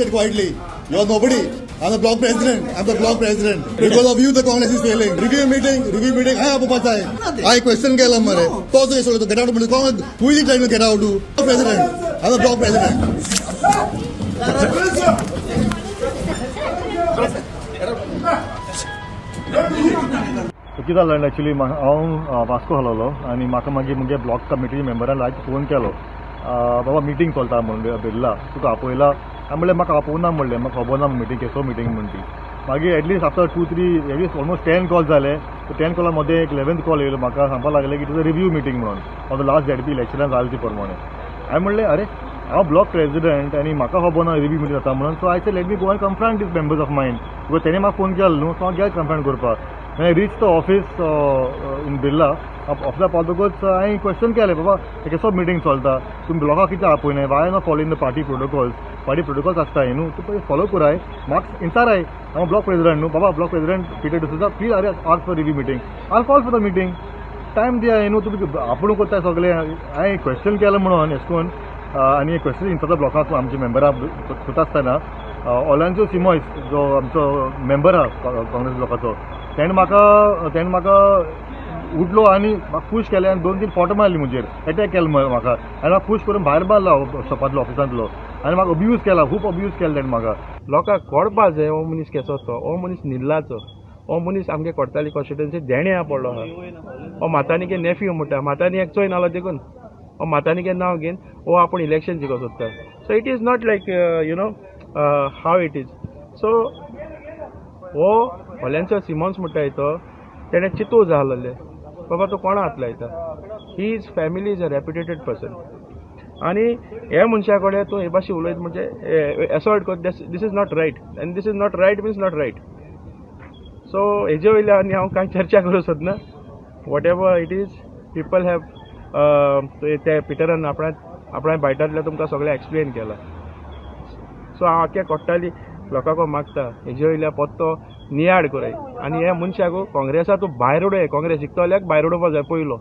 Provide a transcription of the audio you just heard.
said quietly, you are nobody. I'm the block president. I'm the block president. Because of you, the Congress is failing. Review meeting. I have I question Get out of the Congress. Who is he trying to get out to? President. I'm the block president. कितें जालें actually हांव वास्को हलोलो आनी म्हाका मागीर मुगे block committee मेंबरान लायक phone केलो बाबा meeting चलता म्हणून बिर्ला तुका आपयला हांवें म्हणलें म्हाका आपोवना म्हणलें म्हाका खबर ना मिटींग केसो मिटींग म्हण ती मागीर at least after 2-3 at least almost 10 call जाले 10 कॉला मदें एक 11th कॉल येयलो म्हाका सांगपाक लागलें की तुजो रिव्यू मिटींग म्हणून ऑन द लास्ट ZP इलेक्शनान जालें ती प्रमाणे हांवें म्हणलें अरे हांव ब्लॉक प्रेसिडेंट आनी म्हाका खबर ना रिव्यू मिटींग जाता म्हणून so I say let me go and confront these members of mine because तेणें म्हाका फोन केलो न्हू सो हांव गेल कन्फ्रंट करपाक when I reached the office in Birla, officer Padogos, I question केले बाबा एक सब मीटिंग चलता तुम ब्लॉका किती आपयनाय why not following the party protocols आसताय न्हू तू फॉलो कराय मार्क्स इंसार आहे हांव ब्लॉक प्रेसिडेंट न्हू बाबा block president Peter D'Souza please are ask for review meeting I call for the meeting time दिया न्हू तुमी आपूण करताय सगळे हांवें क्वेश्चन केलें म्हणून एश कोन आनी क्वेश्चन इंसाचा ब्लॉकाक आमचे मेंबरां करता आसतना ऑलांचो सिमॉयस जो आमचो मेंबर आहा काँग्रेस ब्लॉकाचो तेणें म्हाका उठलो आनी म्हाका पुश केलें आनी 2-3 फोटो मारली म्हजेर अटॅक केलो म्हाका आनी म्हाका पुश करून भायर मारलो शॉपांतलो ऑफिसांतलो आनी म्हाका अब्यूज केला खूब अब्यूज केलें तेणें म्हाका लोकांक कळपा जाय हो मनीस केसोचो हो मनीस निर्लाचो हो मनीस आमगे कोर्ताली कॉन्स्टिट्युएन्सी जेण्या पडलो आहा हो मातानिके नेफ्यू म्हणटा मातानी एक चोय नालो देखून हो मातानिके नांव घेवन हो आपूण इलेक्शन जिखो सोदता so it is not like how it is so हो होल्यांचो सिमॉन्स म्हणटा तो तेणें चिंतू जाय आसलें बाबा तो कोणा हात लायता he is family is a reputed person आनी ह्या मनशा कडेन तूं हे भाशेन उलयत म्हणजे असॉल्ट कर दीस इज नॉट रायट आनी this is not right means not right so हेजे वयल्यान आनी हांव कांय चर्चा करूं सोदना whatever it is people have ते पिटरान आपणा बायटांतल्यान तुमकां सगळें एक्सप्लेन केलां सो हांव आख्या कोट्टाली लोकांक मागता हेजे वयल्यान पत्तो नियाड कराय आनी ह्या मनशाक काँग्रेसा तूं भायर उडय काँग्रेस जिखतल्याक भायर उडोवपा जाय पयलो